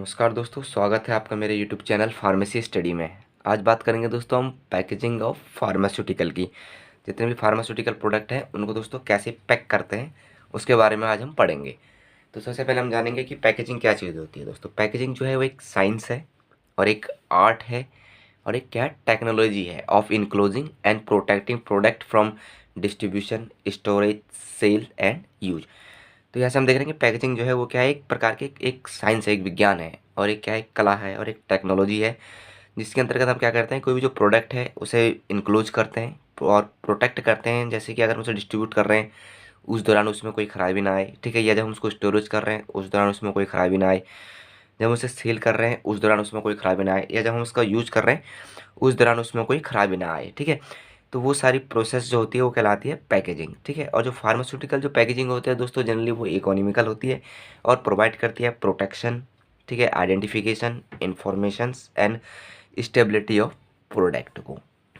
नमस्कार दोस्तों, स्वागत है आपका मेरे यूट्यूब चैनल फार्मेसी स्टडी में। आज बात करेंगे दोस्तों हम पैकेजिंग ऑफ फार्मास्यूटिकल की। जितने भी फार्मास्यूटिकल प्रोडक्ट हैं उनको दोस्तों कैसे पैक करते हैं उसके बारे में आज हम पढ़ेंगे। तो सबसे पहले हम जानेंगे कि पैकेजिंग क्या चीज़ होती है। दोस्तों पैकेजिंग जो है वो एक साइंस है और एक आर्ट है और एक क्या टेक्नोलॉजी है of enclosing and protecting product from distribution, storage, sale and use. तो यहाँ से हम देख रहे हैं कि पैकेजिंग जो है वो क्या है, एक प्रकार के एक साइंस है, एक विज्ञान है और एक क्या है, कला है और एक टेक्नोलॉजी है, जिसके अंतर्गत हम क्या करते हैं, कोई भी जो प्रोडक्ट है उसे इंक्लोज करते हैं और प्रोटेक्ट करते हैं। जैसे कि अगर हम उसे डिस्ट्रीब्यूट कर रहे हैं उस दौरान उसमें कोई खराबी ना आए, ठीक है, या जब हम उसको स्टोरेज कर रहे हैं उस दौरान उसमें कोई खराबी ना आए, जब हम उसे सेल कर रहे हैं उस दौरान उसमें कोई खराबी ना आए, या जब हम उसका यूज कर रहे हैं उस दौरान उसमें कोई खराबी ना आए, ठीक है। तो वो सारी प्रोसेस जो होती है वो कहलाती है पैकेजिंग, ठीक है। और जो फार्मास्यूटिकल जो पैकेजिंग होती है दोस्तों जनरली वो इकोनॉमिकल होती है और प्रोवाइड करती है प्रोटेक्शन, ठीक है, identification, informations and stability of product को।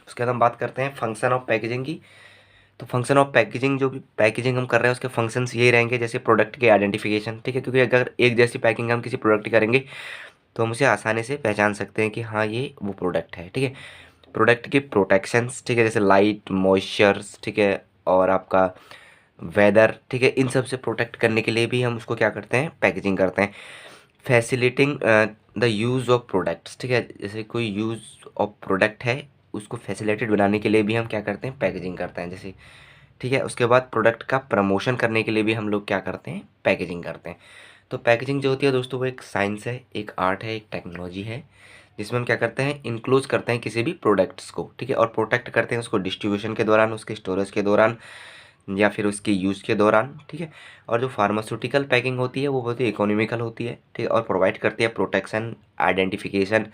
उसके बाद हम बात करते हैं फंक्शन ऑफ पैकेजिंग की। तो फंक्शन ऑफ पैकेजिंग, जो भी पैकेजिंग हम कर रहे हैं उसके फंक्शंस यही रहेंगे, जैसे प्रोडक्ट के आइडेंटिफिकेशन, ठीक है, क्योंकि अगर एक जैसी पैकिंग हम किसी प्रोडक्ट की करेंगे तो हम उसे आसानी से पहचान सकते हैं कि हाँ ये वो प्रोडक्ट है, ठीक है। प्रोडक्ट की प्रोटेक्शंस, ठीक है, जैसे लाइट, मॉइस्चर्स, ठीक है, और आपका वेदर, ठीक है, इन सब से प्रोटेक्ट करने के लिए भी हम उसको क्या करते हैं, पैकेजिंग करते हैं। Facilitating the use of products, ठीक है, जैसे कोई यूज़ ऑफ प्रोडक्ट है उसको फैसिलिटेट बनाने के लिए भी हम क्या करते हैं, पैकेजिंग करते हैं, जैसे, ठीक है। उसके बाद प्रोडक्ट का प्रमोशन करने के लिए भी हम लोग क्या करते हैं, पैकेजिंग करते हैं। तो पैकेजिंग जो होती है दोस्तों वो एक साइंस है, एक आर्ट है, एक टेक्नोलॉजी है, जिसमें हम क्या करते हैं, इंक्लोज करते हैं किसी भी प्रोडक्ट्स को, ठीक है, और प्रोटेक्ट करते हैं उसको डिस्ट्रीब्यूशन के दौरान, उसके स्टोरेज के दौरान या फिर उसके यूज़ के दौरान, ठीक है। और जो फार्मास्यूटिकल पैकिंग होती है वो बहुत ही इकोनॉमिकल होती है, ठीक है, और प्रोवाइड करती है protection, identification,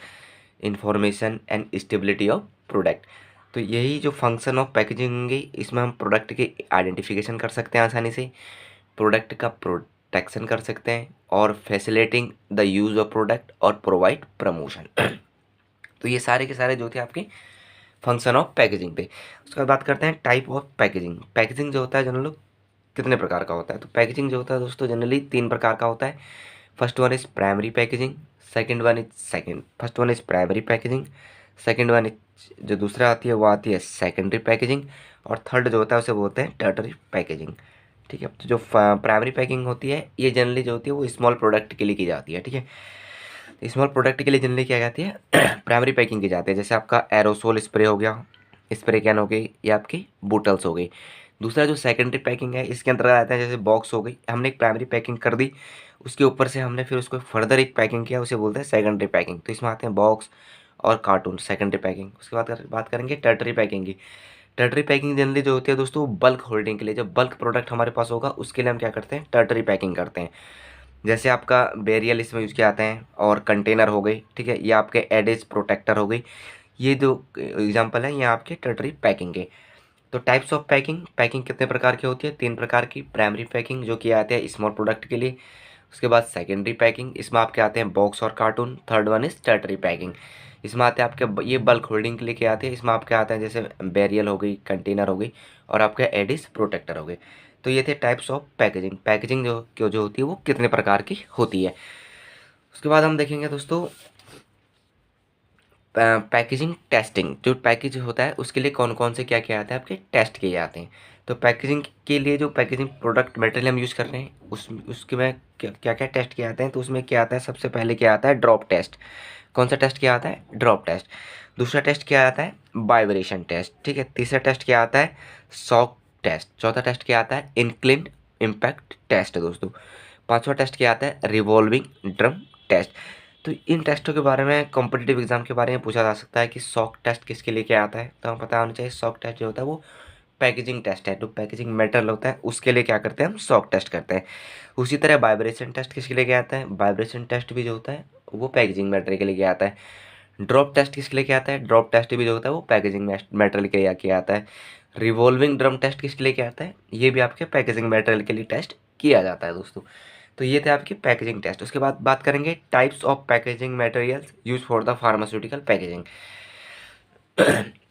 information and stability of product. तो यही जो फंक्शन ऑफ पैकेजिंग होंगे, इसमें हम प्रोडक्ट के आइडेंटिफिकेशन कर सकते हैं आसानी से, प्रोडक्ट का प्रोटेक्शन कर सकते हैं और facilitating the use of product और प्रोवाइड प्रमोशन। तो ये सारे के सारे जो थे आपके फंक्शन ऑफ पैकेजिंग पे। उसके बाद बात करते हैं टाइप ऑफ पैकेजिंग। पैकेजिंग जो होता है जनरली कितने प्रकार का होता है। तो पैकेजिंग जो होता है दोस्तों जनरली 3 प्रकार का होता है। First one is primary packaging, first one is primary packaging, second one is जो दूसरा आती है वो आती है सेकेंडरी पैकेजिंग, और थर्ड जो होता है उसे बोलते हैं टर्टरी पैकेजिंग, ठीक है। तो जो प्राइमरी पैकिंग होती है ये जनरली जो होती है वो स्मॉल प्रोडक्ट के लिए की जाती है, ठीक है। स्मॉल प्रोडक्ट के लिए जनरली क्या जाती है, प्राइमरी पैकिंग की जाती है, जैसे आपका एरोसोल स्प्रे हो गया, स्प्रे कैन हो गई, या आपकी बोटल्स हो गई। दूसरा जो सेकेंडरी पैकिंग है इसके अंतर्गत आता है, जैसे बॉक्स हो गई, हमने एक प्राइमरी पैकिंग कर दी, उसके ऊपर से हमने फिर उसको फर्दर एक पैकिंग किया, उसे बोलते हैं सेकेंडरी पैकिंग। तो इसमें आते हैं बॉक्स और कार्टून, सेकेंडरी पैकिंग। उसके बाद बात करेंगे टर्टरी पैकिंग की। टर्टरी पैकिंग जनरली जो होती है दोस्तों बल्क होल्डिंग के लिए, जब बल्क प्रोडक्ट हमारे पास होगा उसके लिए हम क्या करते हैं, टर्टरी पैकिंग करते हैं। जैसे आपका बेरियल इसमें यूज किए आते हैं, और कंटेनर हो गई, ठीक है, ये आपके एडेज प्रोटेक्टर हो गई। ये जो एग्जांपल है ये आपके टर्टरी पैकिंग के। तो टाइप्स ऑफ पैकिंग, पैकिंग कितने प्रकार की होती है, 3 प्रकार की। प्राइमरी पैकिंग जो किया आते हैं स्मॉल प्रोडक्ट के लिए, उसके बाद सेकेंडरी पैकिंग, इसमें आपके आते हैं बॉक्स और cartoon, third one is tertiary packing, इसमें आते हैं आपके ये बल्क होल्डिंग के लिए क्या आते हैं, इसमें आपके आते हैं जैसे बेरियल हो गई, कंटेनर हो गई, और आपके एडिस प्रोटेक्टर हो गए। तो ये थे टाइप्स ऑफ पैकेजिंग। पैकेजिंग जो होती है वो कितने प्रकार की होती है। उसके बाद हम देखेंगे दोस्तों पैकेजिंग टेस्टिंग। जो पैकेज होता है उसके लिए कौन कौन से क्या क्या आता है, आपके टेस्ट किए जाते हैं। तो पैकेजिंग के लिए जो पैकेजिंग प्रोडक्ट मटेरियल हम यूज़ कर रहे हैं उसके में क्या क्या टेस्ट किए जाते हैं। तो उसमें क्या आता है, सबसे पहले क्या आता है, ड्रॉप टेस्ट। कौन सा टेस्ट किया आता है, ड्रॉप टेस्ट। दूसरा टेस्ट क्या आता है, वाइब्रेशन टेस्ट, ठीक है। तीसरा टेस्ट क्या आता है, शॉक टेस्ट। चौथा टेस्ट क्या आता है, इंक्लिन इम्पैक्ट टेस्ट दोस्तों। पांचवा टेस्ट क्या आता है, रिवॉल्विंग ड्रम टेस्ट। तो इन टेस्टों के बारे में कॉम्पिटिटिव एग्जाम के बारे में पूछा जा सकता है कि शॉक टेस्ट किसके लिए क्या आता है। तो हमें पता होना चाहिए शॉक टेस्ट जो होता है वो पैकेजिंग टेस्ट है, जो पैकेजिंग मेटेरियल होता है उसके लिए क्या करते हैं, हम शॉक टेस्ट करते हैं। उसी तरह वाइब्रेशन टेस्ट किसके लिए क्या आता है, वाइब्रेशन टेस्ट भी जो होता है वो पैकेजिंग मेटेरियल के लिए क्या आता है। ड्रॉप टेस्ट किसके लिए क्या आता है, ड्रॉप टेस्ट भी जो होता है वो पैकेजिंग मेटेरियल के लिए क्या आता है। रिवॉल्विंग ड्रम टेस्ट किसके लिए क्या आता है, ये भी आपके पैकेजिंग मेटेरियल के लिए टेस्ट किया जाता है दोस्तों। तो ये थे आपकी पैकेजिंग टेस्ट। उसके बाद बात करेंगे types of packaging materials use for the pharmaceutical packaging.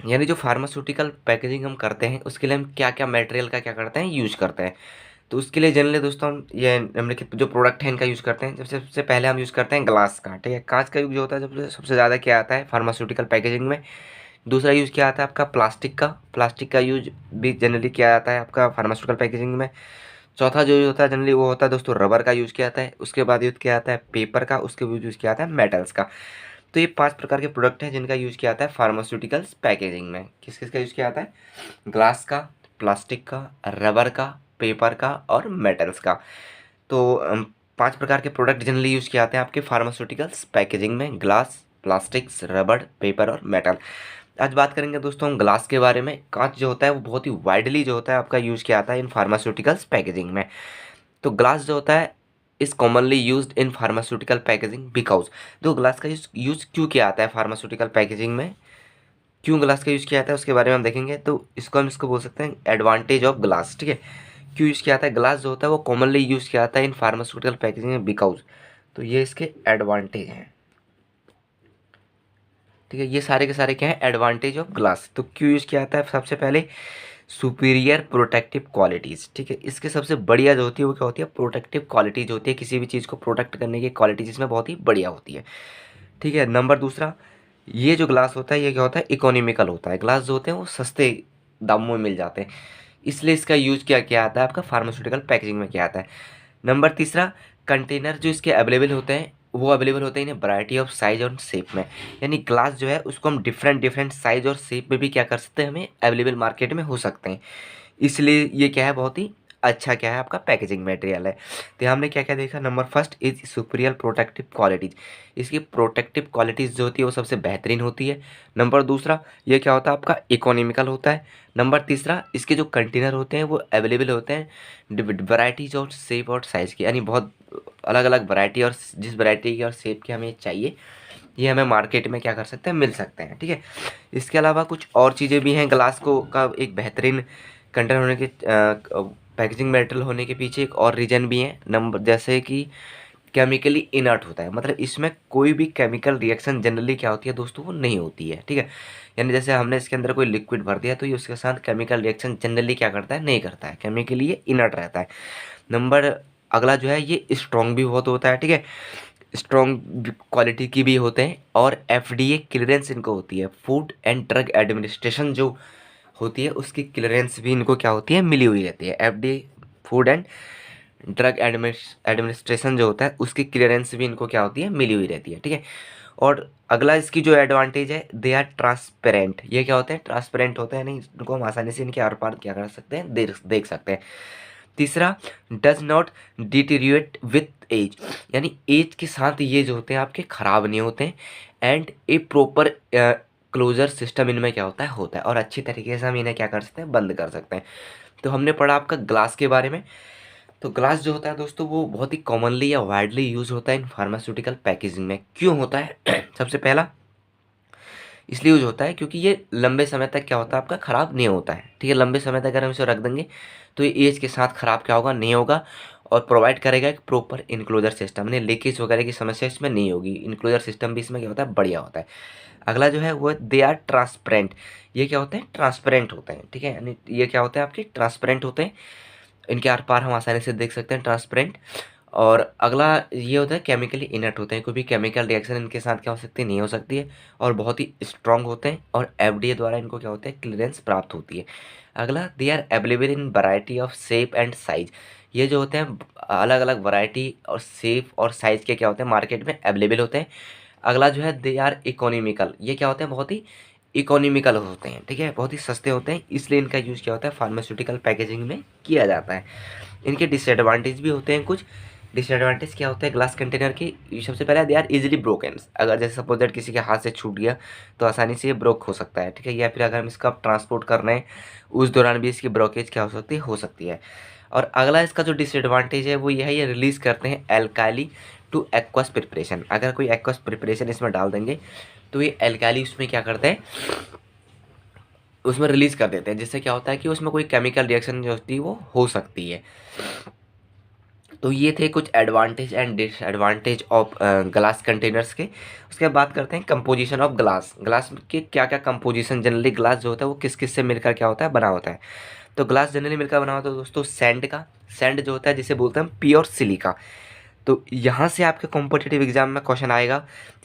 यानी जो फार्मास्यूटिकल पैकेजिंग हम करते हैं उसके लिए हम क्या क्या मटेरियल का क्या करते हैं, यूज करते हैं। तो उसके लिए जनरली दोस्तों हम ये निम्नलिखित जो प्रोडक्ट है इनका यूज़ करते हैं। जब सबसे पहले हम यूज़ करते हैं ग्लास का, ठीक है। कांच का यूज जो होता है सबसे ज़्यादा क्या आता है फार्मास्यूटिकल पैकेजिंग में। दूसरा यूज़ क्या आता है आपका प्लास्टिक का यूज भी जनरली किया जाता है आपका फार्मास्यूटिकल पैकेजिंग में। चौथा जो यूज होता है जनरली वो होता है दोस्तों रबर का यूज़ किया जाता है। उसके बाद यूज़ किया जाता है पेपर का, उसके बाद यूज़ किया जाता है मेटल्स का। तो ये 5 प्रकार के प्रोडक्ट हैं जिनका यूज़ किया जाता है फार्मास्यूटिकल्स पैकेजिंग में। किस किस का यूज़ किया जाता है? ग्लास का, प्लास्टिक का, रबर का, पेपर का और मेटल्स का। तो 5 प्रकार के प्रोडक्ट जनरली यूज़ किए जाते हैं आपके फार्मास्यूटिकल्स पैकेजिंग में, ग्लास, प्लास्टिक्स, रबर, पेपर और मेटल। आज बात करेंगे दोस्तों हम ग्लास के बारे में। कांच जो होता है वो बहुत ही वाइडली जो होता है आपका यूज़ किया जाता है इन फार्मास्यूटिकल्स पैकेजिंग में। तो ग्लास जो होता है is commonly used in pharmaceutical packaging because. तो ग्लास का यूज़ क्यों किया जाता है फार्मास्यूटिकल पैकेजिंग में, क्यों ग्लास का यूज़ किया जाता है उसके बारे में हम देखेंगे। तो इसको बोल सकते हैं एडवांटेज ऑफ ग्लास, ठीक है। क्यों यूज़ किया जाता है? ग्लास जो होता है वो कॉमनली यूज़ किया जाता है इन फार्मास्यूटिकल पैकेजिंग में बिकॉज। तो ये इसके एडवांटेज हैं, ठीक है। ये सारे के सारे क्या है? Advantage of glass. तो क्यों यूज़ किया जाता है? सबसे पहले सुपीरियर प्रोटेक्टिव क्वालिटीज़, ठीक है। इसके सबसे बढ़िया जो होती है वो क्या होती है? प्रोटेक्टिव क्वालिटीज़ होती है। किसी भी चीज़ को प्रोटेक्ट करने की क्वालिटीज़ इसमें बहुत ही बढ़िया होती है, ठीक है। नंबर दूसरा, ये जो ग्लास होता है ये क्या होता है? इकोनॉमिकल होता है। ग्लास जो होते हैं वो सस्ते दामों में मिल जाते हैं, इसलिए इसका यूज़ क्या किया जाता है आपका फार्मास्यूटिकल पैकेजिंग में किया जाता है। नंबर तीसरा, कंटेनर जो इसके अवेलेबल होते हैं वो अवेलेबल होते हैं इन वैरायटी ऑफ साइज और शेप में। यानी ग्लास जो है उसको हम डिफरेंट डिफरेंट साइज और शेप में भी क्या कर सकते हैं, हमें अवेलेबल मार्केट में हो सकते हैं। इसलिए ये क्या है? बहुत ही अच्छा क्या है आपका पैकेजिंग मटेरियल है। तो हमने क्या क्या देखा? Number first is superior protective qualities. इसकी प्रोटेक्टिव क्वालिटीज़ जो होती है वो सबसे बेहतरीन होती है। नंबर दूसरा, ये क्या होता है आपका? इकोनॉमिकल होता है। नंबर तीसरा, इसके जो कंटेनर होते हैं वो अवेलेबल होते हैं वैराइटीज और शेप और साइज़ की, यानी बहुत अलग अलग वैरायटी और जिस वैरायटी की और शेप की हमें चाहिए ये हमें मार्केट में क्या कर सकते हैं? मिल सकते हैं, ठीक है। इसके अलावा कुछ और चीज़ें भी हैं ग्लास को का एक बेहतरीन कंटेनर होने के पैकेजिंग मटेरियल होने के पीछे एक और रीज़न भी है। नंबर जैसे कि केमिकली इनर्ट होता है, मतलब इसमें कोई भी केमिकल रिएक्शन जनरली क्या होती है दोस्तों? वो नहीं होती है, ठीक है। यानी जैसे हमने इसके अंदर कोई लिक्विड भर दिया तो ये उसके साथ केमिकल रिएक्शन जनरली क्या करता है? नहीं करता है, केमिकली ये इनर्ट रहता है। नंबर अगला जो है ये स्ट्रॉन्ग भी बहुत होता है, ठीक है। स्ट्रॉन्ग क्वालिटी की भी होते हैं और एफडीए क्लियरेंस इनको होती है। फूड एंड ड्रग एडमिनिस्ट्रेशन जो होती है उसकी क्लियरेंस भी इनको क्या होती है? मिली हुई रहती है। FDA food and drug administration जो होता है उसकी क्लियरेंस भी इनको क्या होती है? मिली हुई रहती है, ठीक है। और अगला इसकी जो एडवांटेज है, दे आर ट्रांसपेरेंट। ये क्या होते हैं? ट्रांसपेरेंट होते हैं, नहीं इनको हम आसानी से इनके आर पार क्या कर सकते हैं? देख सकते हैं। तीसरा, डज नॉट डिटीरिएट विथ एज, यानी एज के साथ ये जो होते हैं आपके ख़राब नहीं होते हैं। And a proper closure system इनमें क्या होता है और अच्छी तरीके से हम इन्हें क्या कर सकते हैं? बंद कर सकते हैं। तो हमने पढ़ा आपका ग्लास के बारे में। तो ग्लास जो होता है दोस्तों वो बहुत ही कॉमनली या वाइडली यूज होता है इन फार्मास्यूटिकल पैकेजिंग में। क्यों होता है? सबसे पहला इसलिए यूज होता है क्योंकि ये लंबे समय तक क्या होता है आपका? ख़राब नहीं होता है, ठीक है। लंबे समय तक अगर हम इसे रख देंगे तो ये एज के साथ ख़राब क्या होगा? नहीं होगा। और प्रोवाइड करेगा एक प्रॉपर इनक्लोजर सिस्टम, यानी लीकेज वगैरह की समस्या इसमें नहीं होगी। इनक्लोजर सिस्टम भी इसमें क्या होता है? बढ़िया होता है। अगला जो है वो दे आर ट्रांसपेरेंट। ये क्या होते हैं? ट्रांसपेरेंट होते हैं, ठीक है। यानी ये क्या होते हैं आपके? ट्रांसपेरेंट होते हैं। इनके आर पार हम आसानी से देख सकते हैं, ट्रांसपेरेंट। और अगला ये होता है केमिकली इनर्ट होते हैं, कोई भी केमिकल रिएक्शन इनके साथ क्या हो सकती है? नहीं हो सकती है। और बहुत ही स्ट्रांग होते हैं और एफडीए द्वारा इनको क्या होता है? क्लियरेंस प्राप्त होती है। अगला, they are available in variety of shape and size. ये जो होते हैं अलग अलग वैरायटी और शेप और साइज के क्या होते हैं? मार्केट में अवेलेबल होते हैं। अगला जो है दे आर इकोनॉमिकल। ये क्या होते हैं? बहुत ही इकोनॉमिकल होते हैं, ठीक है। बहुत ही सस्ते होते हैं, इसलिए इनका यूज़ क्या होता है? फार्मास्यूटिकल पैकेजिंग में किया जाता है। इनके डिसएडवांटेज भी होते हैं कुछ। डिसएडवांटेज क्या होता है ग्लास कंटेनर की? सबसे पहले दे आर इजीली ब्रोकन। अगर जैसे सपोज दैट किसी के हाथ से छूट गया तो आसानी से ये ब्रोक हो सकता है, ठीक है। या फिर अगर हम इसका ट्रांसपोर्ट कर रहे हैं उस दौरान भी इसकी ब्रोकेज क्या हो सकती है। और अगला इसका जो डिसएडवांटेज है वो ये है, ये रिलीज़ करते हैं एल्काली टू एक्वस प्रिपरेशन। अगर कोई एक्वस प्रिपरेशन इसमें डाल देंगे तो ये एल्काली उसमें क्या करते हैं? उसमें रिलीज़ कर देते हैं, जिससे क्या होता है कि उसमें कोई केमिकल रिएक्शन जो होती है वो हो सकती है। तो ये थे कुछ advantage and disadvantage of glass containers के। उसके बाद बात करते हैं कंपोजिशन ऑफ ग्लास। ग्लास के क्या क्या कंपोजिशन, जनरली ग्लास जो होता है वो किस किस से मिलकर क्या होता है? बना होता है। तो ग्लास जनरली मिलकर बना होता है दोस्तों सैंड का। सैंड जो होता है जिसे बोलते हैं प्योर सिलिका। तो यहाँ से आपके कॉम्पिटिटिव एग्जाम में क्वेश्चन आएगा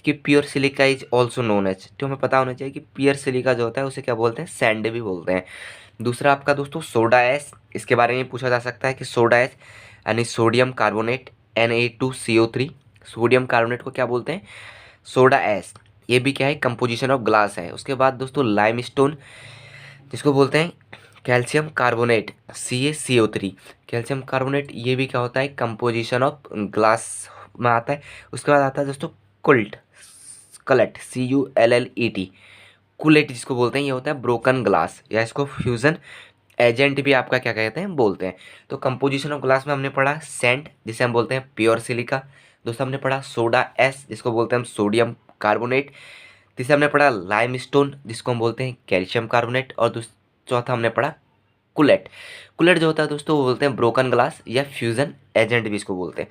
कि pure silica is also known as, तो हमें पता होना चाहिए कि प्योर सिलिका जो होता है उसे क्या बोलते हैं, सैंड भी बोलते हैं। दूसरा आपका दोस्तों सोडा एस, इसके बारे में पूछा जा सकता है कि सोडा एस यानी sodium carbonate Na2CO3, sodium carbonate को क्या बोलते हैं, सोडा एस। ये भी क्या है, कंपोजिशन ऑफ ग्लास है। उसके बाद दोस्तों लाइमस्टोन, जिसको बोलते हैं calcium carbonate CaCO3, calcium carbonate, ये भी क्या होता है, कंपोजिशन ऑफ ग्लास में आता है। उसके बाद आता है दोस्तों कुल्ट, कलेट CuLLET, कुलेट जिसको बोलते हैं, ये होता है ब्रोकन ग्लास, या इसको फ्यूजन एजेंट भी आपका क्या कहते हैं, बोलते हैं। तो कंपोजिशन ऑफ ग्लास में हमने पढ़ा सैंड जिसे हम बोलते हैं प्योर सिलिका। दोस्तों हमने पढ़ा सोडा एस जिसको बोलते हैं हम सोडियम कार्बोनेट। तीसरा हमने पढ़ा लाइमस्टोन जिसको हम बोलते हैं कैल्शियम कार्बोनेट। और चौथा हमने पढ़ा कुलेट। कुलेट जो होता है दोस्तों वो बोलते हैं ब्रोकन ग्लास या फ्यूजन एजेंट भी इसको बोलते हैं।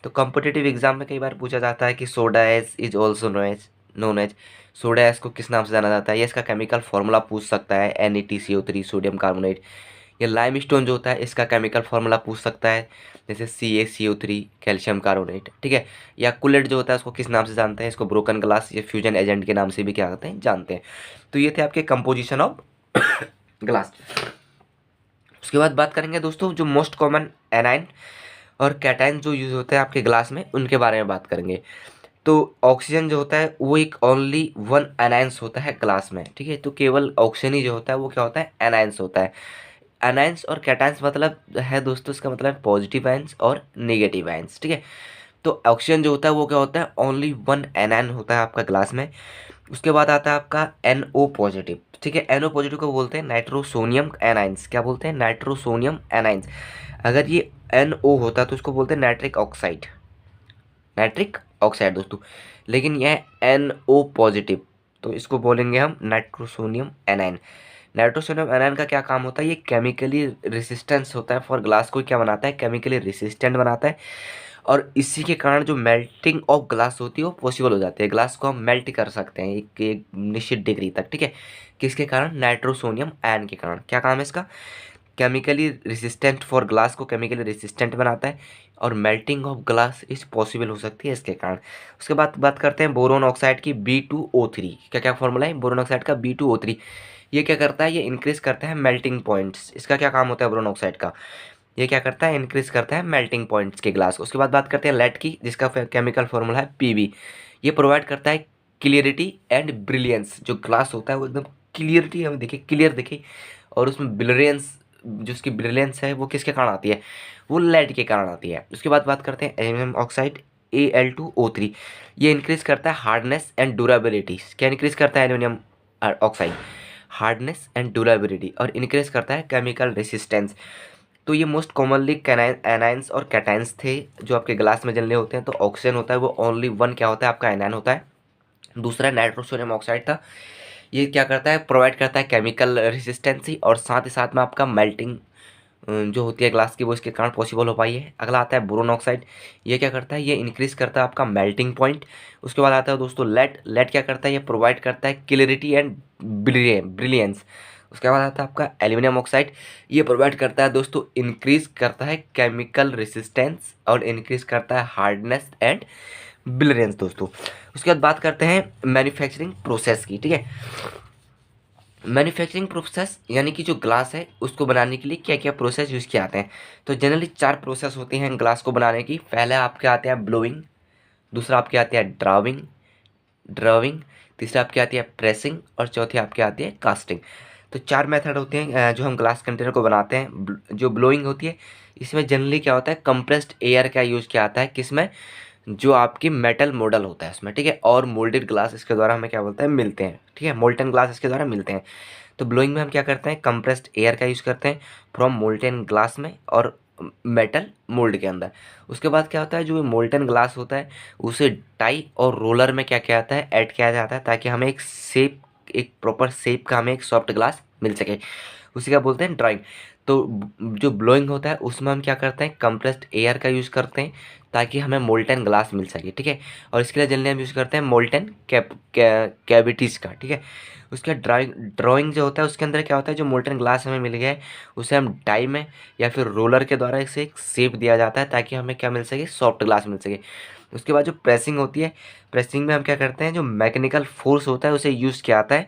तो कॉम्पिटिटिव एग्जाम में कई बार पूछा जाता है कि soda ash is also known as, soda ash को किस नाम से जाना जाता है, या इसका केमिकल फार्मूला पूछ सकता है NaTCO3 सोडियम कार्बोनेट। या लाइमस्टोन जो होता है इसका केमिकल फार्मूला पूछ सकता है, जैसे CaCO3 कैल्शियम कार्बोनेट, ठीक है। या कुलेट जो होता है उसको किस नाम से जानते हैं, इसको ब्रोकन ग्लास या फ्यूजन एजेंट के नाम से भी क्या कहते हैं, जानते हैं। तो ये थे आपके कंपोजिशन ऑफ ग्लास। उसके बाद बात करेंगे दोस्तों जो मोस्ट कॉमन एनाइन और कैटाइन जो यूज होते हैं आपके ग्लास में, उनके बारे में बात करेंगे। तो ऑक्सीजन जो होता है वो एक ओनली वन एनायंस होता है ग्लास में, ठीक है। तो केवल ऑक्सीजन ही जो होता है वो क्या होता है, एनायंस होता है। एनायंस और कैटायंस मतलब है दोस्तों, इसका मतलब पॉजिटिव आयंस और नेगेटिव आयंस, ठीक है। तो ऑक्सीजन जो होता है वो क्या होता है, ओनली वन एनायन होता है आपका ग्लास में। उसके बाद आता है आपका NO पॉजिटिव, ठीक है। NO पॉजिटिव को बोलते हैं नाइट्रोसोनियम एनाइंस, क्या बोलते हैं, नाइट्रोसोनियम एनाइंस। अगर ये NO होता तो उसको बोलते हैं नाइट्रिक ऑक्साइड, नाइट्रिक ऑक्साइड दोस्तों। लेकिन यह NO पॉजिटिव, तो इसको बोलेंगे हम नाइट्रोसोनियम एनाइन। नाइट्रोसोनियम एनाइन का क्या काम होता है, ये केमिकली रेसिस्टेंस होता है फॉर ग्लास को क्या बनाता है, केमिकली रेसिस्टेंट बनाता है। और इसी के कारण जो मेल्टिंग ऑफ ग्लास होती है वो पॉसिबल हो जाती है, ग्लास को हम मेल्ट कर सकते हैं एक निश्चित डिग्री तक, ठीक है। किसके कारण, नाइट्रोसोनियम आयन के कारण। क्या काम है इसका, केमिकली रेसिस्टेंट फॉर ग्लास को केमिकली रेसिस्टेंट बनाता है, और मेल्टिंग ऑफ ग्लास इस पॉसिबल हो सकती है इसके कारण। उसके बाद बात करते हैं बोरोन ऑक्साइड की B2O3, क्या क्या फॉर्मूला है बोरोन ऑक्साइड का, B2O3। ये क्या करता है, ये इंक्रीज करता है मेल्टिंग पॉइंट्स। इसका क्या काम होता है बोरोन ऑक्साइड का, ये क्या करता है, इंक्रीज करता है मेल्टिंग पॉइंट्स के ग्लास। उसके बाद बात करते हैं लेड की, जिसका केमिकल फॉर्मूला है PB। ये प्रोवाइड करता है क्लियरिटी एंड ब्रिलियंस, जो ग्लास होता है वो एकदम क्लियरिटी हमें दिखे, क्लियर दिखे, और उसमें ब्रिलियंस, जो उसकी ब्रिलियंस है वो किसके कारण आती है, वो लेड के कारण आती है। उसके बाद बात करते हैं एल्यूमिनियम ऑक्साइड Al2O3। ये इंक्रीज करता है हार्डनेस एंड ड्यूरेबिलिटी। क्या इंक्रीज करता है aluminium oxide, hardness and durability, और इंक्रीज करता है केमिकल रेसिस्टेंस। तो ये मोस्ट कॉमनली एनाइंस और कैटाइंस थे जो आपके ग्लास में जनरली होते हैं। तो ऑक्सीजन होता है वो ओनली वन क्या होता है, आपका एनाइन होता है। दूसरा नाइट्रोसोनियम ऑक्साइड था, ये क्या करता है, प्रोवाइड करता है केमिकल रेसिस्टेंसी, और साथ ही साथ में आपका मेल्टिंग जो होती है ग्लास की वो इसके कारण पॉसिबल हो पाई है। अगला आता है बोरोन ऑक्साइड, ये क्या करता है, ये इंक्रीज करता है आपका मेल्टिंग पॉइंट। उसके बाद आता है दोस्तों लेड। लेड क्या करता है, ये प्रोवाइड करता है क्लियरिटी एंड ब्रिलियंस। उसके बाद आता है आपका एल्यूमिनियम ऑक्साइड, ये प्रोवाइड करता है दोस्तों, इंक्रीज करता है केमिकल रेसिस्टेंस, और इंक्रीज करता है हार्डनेस एंड ब्रिलियंस दोस्तों। उसके बाद बात करते हैं मैन्युफैक्चरिंग प्रोसेस की, ठीक है। मैन्युफैक्चरिंग प्रोसेस यानी कि जो ग्लास है उसको बनाने के लिए क्या क्या प्रोसेस यूज़ किए जाते हैं। तो जनरली 4 प्रोसेस होती हैं ग्लास को बनाने की। पहले आपके आते हैं ब्लोइंग, दूसरा आपके आते हैं ड्राविंग, तीसरा आपके आती है प्रेसिंग, और चौथी आपके आती है कास्टिंग। तो 4 मेथड होते हैं जो हम ग्लास कंटेनर को बनाते हैं। जो ब्लोइंग होती है इसमें जनरली क्या होता है, कंप्रेस्ड एयर का यूज़ किया जाता है, किसमें, जो आपकी मेटल मॉडल होता है उसमें, ठीक है। और मोल्डेड ग्लास इसके द्वारा हमें क्या बोलते हैं, मिलते हैं, ठीक है। मोल्टन ग्लास इसके द्वारा मिलते हैं। तो ब्लोइंग में हम क्या करते हैं, कंप्रेस्ड एयर का यूज़ करते हैं फ्रॉम मोल्टन ग्लास में और मेटल मोल्ड के अंदर। उसके बाद क्या होता है, जो मोल्टन ग्लास होता है उसे डाई और रोलर में क्या किया जाता है, ऐड किया जाता है, ताकि हमें एक प्रॉपर शेप का हमें एक सॉफ्ट ग्लास मिल सके। उसी का बोलते हैं ड्राइंग। तो जो ब्लोइंग होता है उसमें हम क्या करते हैं, कंप्रेस्ड एयर का यूज़ करते हैं ताकि हमें मोल्टन ग्लास मिल सके, ठीक है। और इसके लिए जनरली हम यूज़ करते हैं मोल्टन कैविटीज़ का, ठीक है। उसका ड्राइंग जो होता है उसके अंदर क्या होता है, जो मोल्टन ग्लास हमें मिल गया है उसे हम डाई में या फिर रोलर के द्वारा इसे एक शेप दिया जाता है ताकि हमें क्या मिल सके, सॉफ्ट ग्लास मिल सके। उसके बाद जो प्रेसिंग होती है, प्रेसिंग में हम क्या करते हैं, जो मैकेनिकल फोर्स होता है उसे यूज़ किया जाता है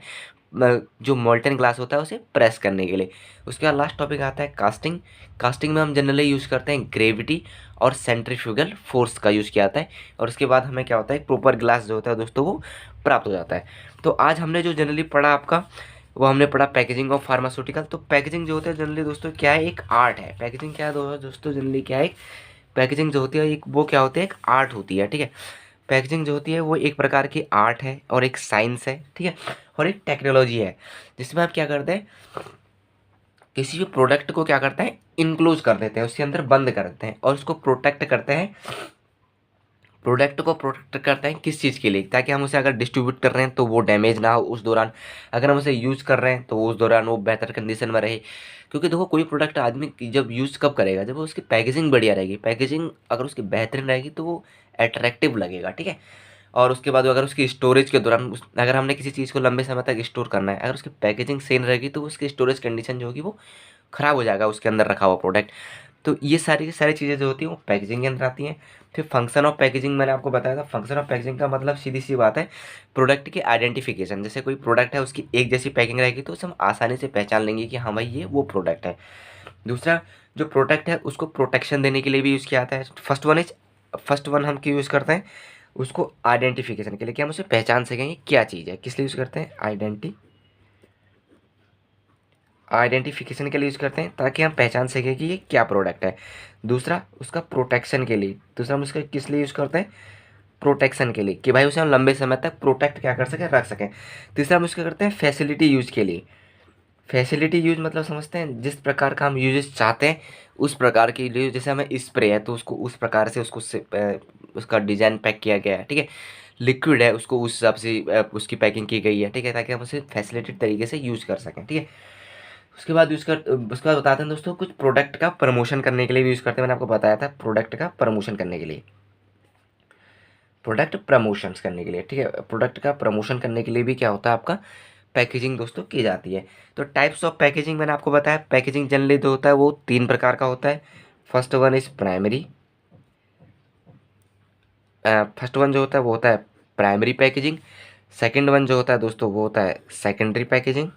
जो मोल्टन ग्लास होता है उसे प्रेस करने के लिए। उसके बाद लास्ट टॉपिक आता है कास्टिंग। कास्टिंग में हम जनरली यूज़ करते हैं ग्रेविटी और सेंट्रीफ्यूगल फोर्स का यूज़ किया जाता है। और उसके बाद हमें क्या होता है, प्रॉपर ग्लास जो होता है दोस्तों वो प्राप्त हो जाता है। तो आज हमने जो जनरली पढ़ा आपका, वो हमने पढ़ा पैकेजिंग ऑफ फार्मास्यूटिकल। तो पैकेजिंग जो होता है जनरली दोस्तों क्या है, एक आर्ट है। पैकेजिंग क्या है दोस्तों, जनरली क्या है, पैकेजिंग जो होती है एक वो क्या होती है, एक आर्ट होती है, ठीक है। पैकेजिंग जो होती है वो एक प्रकार की आर्ट है और एक साइंस है, ठीक है, और एक टेक्नोलॉजी है, जिसमें आप क्या करते हैं, किसी भी प्रोडक्ट को क्या करते हैं, इनक्लोज कर देते हैं, उसके अंदर बंद कर देते हैं और उसको प्रोटेक्ट करते हैं। प्रोडक्ट को प्रोटेक्ट करते हैं किस चीज़ के लिए, ताकि हम उसे अगर डिस्ट्रीब्यूट कर रहे हैं तो वो डैमेज ना हो उस दौरान, अगर हम उसे यूज़ कर रहे हैं तो उस दौरान वो बेहतर कंडीशन में रहे। क्योंकि देखो कोई प्रोडक्ट आदमी जब यूज़ कब करेगा, जब उसकी पैकेजिंग बढ़िया रहेगी। पैकेजिंग अगर उसकी बेहतरीन रहेगी तो वो अट्रैक्टिव लगेगा, ठीक है। और उसके बाद अगर उसकी स्टोरेज के दौरान अगर हमने किसी चीज़ को लंबे समय तक स्टोर करना है, अगर उसकी पैकेजिंग सही नहीं रहेगी तो उसकी स्टोरेज कंडीशन जो होगी वो ख़राब हो जाएगा, उसके अंदर रखा हुआ प्रोडक्ट। तो ये सारी की सारी चीज़ें जो होती हैं वो पैकेजिंग के अंदर आती हैं। फिर फंक्शन ऑफ पैकेजिंग मैंने आपको बताया था। फंक्शन ऑफ पैकेजिंग का मतलब सीधी सी बात है, प्रोडक्ट की आइडेंटिफिकेशन। जैसे कोई प्रोडक्ट है उसकी एक जैसी पैकिंग रहेगी तो उसे हम आसानी से पहचान लेंगे कि हाँ भाई ये वो प्रोडक्ट है। दूसरा, जो प्रोडक्ट है उसको प्रोटेक्शन देने के लिए भी यूज़ किया जाता है। फर्स्ट वन हम क्यों यूज़ करते हैं, उसको आइडेंटिफिकेशन के लिए, कि हम उसे पहचान सकेंगे क्या चीज़ है। किस लिए यूज़ करते हैं, आइडेंटिफिकेशन के लिए यूज़ करते हैं ताकि हम पहचान सकें कि ये क्या प्रोडक्ट है। दूसरा, उसका प्रोटेक्शन के लिए। दूसरा हम उसका किस लिए यूज़ करते हैं, प्रोटेक्शन के लिए, कि भाई उसे हम लंबे समय तक प्रोटेक्ट क्या कर सकें, रख सकें। तीसरा हम उसका करते हैं फैसिलिटी यूज़ के लिए। फैसिलिटी यूज मतलब समझते हैं, जिस प्रकार का हम यूजेस चाहते हैं उस प्रकार की यूज, जैसे हमें स्प्रे है तो उसको उस प्रकार से उसका डिज़ाइन पैक किया गया है, ठीक है। लिक्विड है उसको उस हिसाब से उसकी पैकिंग की गई है, ठीक है, ताकि हम उसे फैसिलिटेड तरीके से यूज़ कर सकें, ठीक है। उसके बाद बताते हैं दोस्तों, कुछ प्रोडक्ट का प्रमोशन करने के लिए भी यूज़ करते हैं। मैंने आपको बताया था प्रोडक्ट का प्रमोशन करने के लिए, प्रोडक्ट प्रमोशंस करने के लिए, ठीक है। प्रोडक्ट का प्रमोशन करने के लिए भी क्या होता है आपका, पैकेजिंग दोस्तों की जाती है। तो टाइप्स ऑफ पैकेजिंग मैंने आपको बताया। पैकेजिंग जनरली जो होता है वो 3 प्रकार का होता है। First one is primary. First one जो होता है वो होता है प्राइमरी पैकेजिंग। सेकंड वन जो होता है दोस्तों वो होता है सेकेंडरी पैकेजिंग।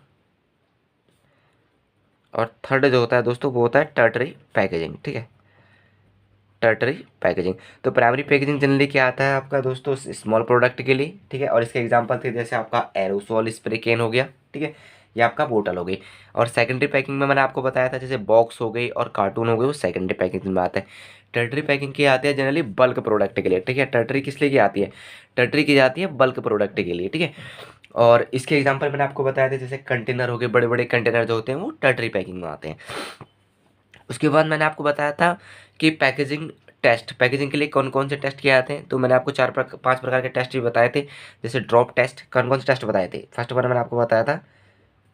और थर्ड जो होता है दोस्तों वो होता है टर्टरी पैकेजिंग, ठीक है, टर्टरी पैकेजिंग। तो प्राइमरी पैकेजिंग जनरली क्या आता है आपका दोस्तों, स्मॉल प्रोडक्ट के लिए, ठीक है। और इसके एग्जांपल थे जैसे आपका एरोसोल स्प्रे कैन हो गया, ठीक है, ये आपका बोतल हो गई। और सेकेंडरी पैकिंग में मैंने आपको बताया था जैसे बॉक्स हो गई और कार्टून हो गई, वो सेकेंडरी पैकिंग में आता है। टर्टरी पैकिंग की आती है जनरली बल्क प्रोडक्ट के लिए, ठीक है। टर्टरी किस लिए की आती है, टर्टरी की जाती है बल्क प्रोडक्ट के लिए, ठीक है। और इसके एग्जाम्पल मैंने आपको बताया था जैसे कंटेनर हो गए, बड़े बड़े कंटेनर जो होते हैं वो टर्टरी पैकिंग में आते हैं। उसके बाद मैंने आपको बताया था कि पैकेजिंग टेस्ट, पैकेजिंग के लिए कौन कौन से टेस्ट किए जाते हैं। तो मैंने आपको 5 प्रकार के टेस्ट भी बताए थे। जैसे ड्रॉप टेस्ट, कौन कौन से टेस्ट बताए थे। फर्स्ट वन मैंने आपको बताया था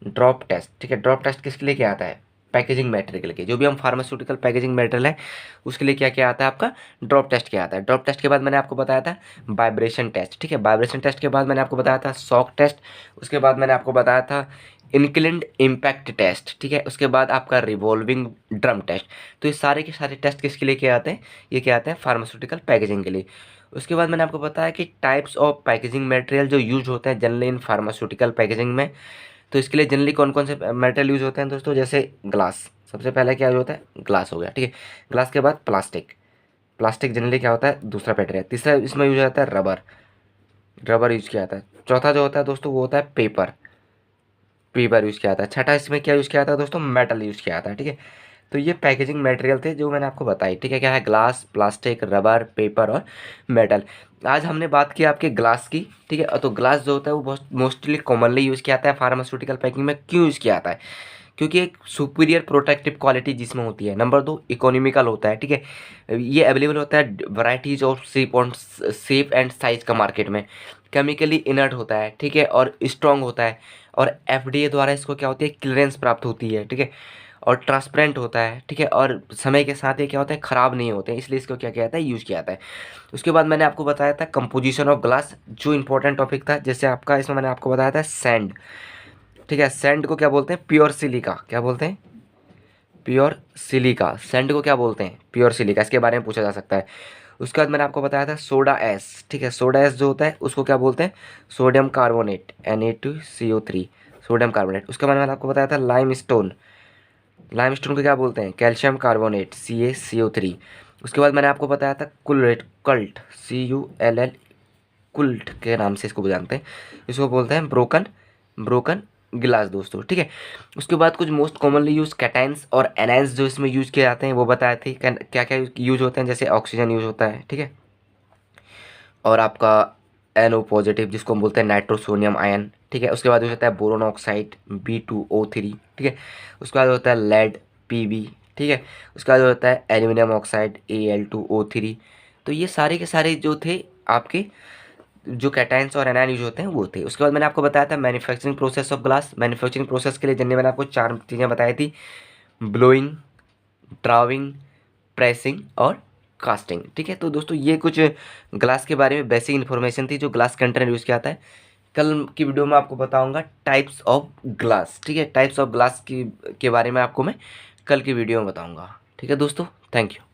ड्रॉप टेस्ट, ठीक है। ड्रॉप टेस्ट किसके लिए क्या आता है, पैकेजिंग मटेरियल के, जो भी हम फार्मास्यूटिकल पैकेजिंग मटेरियल है उसके लिए क्या क्या आता है आपका, ड्रॉप टेस्ट क्या आता है। ड्रॉप टेस्ट के बाद मैंने आपको बताया था वाइब्रेशन टेस्ट, ठीक है। वाइब्रेशन टेस्ट के बाद मैंने आपको बताया था शॉक टेस्ट। उसके बाद मैंने आपको बताया था इंक्लिन्ड इम्पैक्ट टेस्ट, ठीक है। उसके बाद आपका रिवॉल्विंग ड्रम टेस्ट। तो ये सारे के सारे टेस्ट किसके लिए क्या आते हैं, ये क्या आते हैं फार्मास्यूटिकल पैकेजिंग के लिए। उसके बाद मैंने आपको बताया कि टाइप्स ऑफ पैकेजिंग मटेरियल जो यूज होते हैं जनरली इन फार्मास्यूटिकल पैकेजिंग में। तो इसके लिए जनरली कौन कौन से मेटल यूज़ होते हैं दोस्तों, जैसे ग्लास, सबसे पहले क्या होता है, ग्लास हो गया, ठीक है। ग्लास के बाद प्लास्टिक, प्लास्टिक जनरली क्या होता है, दूसरा मटेरियल। तीसरा इसमें यूज होता है रबर, रबर यूज़ किया जाता है। चौथा जो होता है दोस्तों वो होता है पेपर, पेपर यूज़ किया जाता है। छठा इसमें क्या यूज़ किया जाता है दोस्तों, मेटल यूज़ किया जाता है, ठीक है। तो ये पैकेजिंग मटेरियल थे जो मैंने आपको बताई, ठीक है। क्या है, ग्लास, प्लास्टिक, रबर, पेपर और मेटल। आज हमने बात की आपके ग्लास की, ठीक है। तो ग्लास जो होता है वो बहुत मोस्टली कॉमनली यूज़ किया जाता है फार्मास्यूटिकल पैकिंग में। क्यों यूज़ किया जाता है, क्योंकि एक सुपीरियर प्रोटेक्टिव क्वालिटी जिसमें होती है। नंबर 2, इकोनॉमिकल होता है, ठीक है। ये अवेलेबल होता है varieties of shape and size का मार्केट में। केमिकली इनर्ट होता है, ठीक है, और स्ट्रॉन्ग होता है। और एफडीए द्वारा इसको क्या होती है, क्लियरेंस प्राप्त होती है, ठीक है। और ट्रांसपेरेंट होता है, ठीक है, और समय के साथ ये क्या होता है, ख़राब नहीं होते हैं, इसलिए इसको क्या किया जाता है, यूज़ किया जाता है। उसके बाद मैंने आपको बताया था कंपोजिशन ऑफ ग्लास, जो इंपॉर्टेंट टॉपिक था। जैसे आपका इसमें मैंने आपको बताया था सैंड, ठीक है, सैंड को क्या बोलते हैं, प्योर सिलिका, क्या बोलते हैं, प्योर सिलिका। सैंड को क्या बोलते हैं, प्योर सिलिका, इसके बारे में पूछा जा सकता है। उसके बाद मैंने आपको बताया था सोडा एस, ठीक है, सोडा एस जो होता है उसको क्या बोलते हैं, sodium carbonate, Na2CO3, sodium carbonate. उसके बाद मैंने आपको बताया था लाइम स्टोन, लाइम स्टोन को क्या बोलते हैं, कैल्शियम कार्बोनेट, CaCO3। उसके बाद मैंने आपको बताया था कुलेट, कल्ट, CULL, कुल्ट के नाम से इसको जानते हैं, इसको बोलते हैं ब्रोकन, ब्रोकन गिलास दोस्तों, ठीक है। उसके बाद कुछ मोस्ट कॉमनली यूज कैटाइंस और एनाइंस जो इसमें यूज किए जाते हैं वो बताए थे, क्या क्या यूज होते हैं, जैसे ऑक्सीजन यूज होता है, ठीक है, और आपका NO पॉजिटिव जिसको हम बोलते हैं नाइट्रोसोनियम आयन, ठीक है। उसके बाद हो जाता है बोरोन ऑक्साइड B2O3, ठीक है। उसके बाद होता है लेड Pb, ठीक है। उसके बाद होता है एल्यूमिनियम ऑक्साइड Al2O3। तो ये सारे के सारे जो थे आपके जो कैटाइंस और एनायन यूज होते हैं वो थे। उसके बाद मैंने आपको बताया था manufacturing process of glass. Manufacturing process के लिए जिनने मैंने आपको 4 चीज़ें बताई थी, ब्लोइंग, ड्राविंग, प्रेसिंग और कास्टिंग, ठीक है। तो दोस्तों ये कुछ ग्लास के बारे में बेसिक इन्फॉर्मेशन थी जो ग्लास कंटेनर यूज़ किया जाता है। कल की वीडियो में आपको बताऊंगा टाइप्स ऑफ ग्लास, ठीक है, टाइप्स ऑफ ग्लास की के बारे में आपको मैं कल की वीडियो में बताऊंगा, ठीक है दोस्तों। Thank you.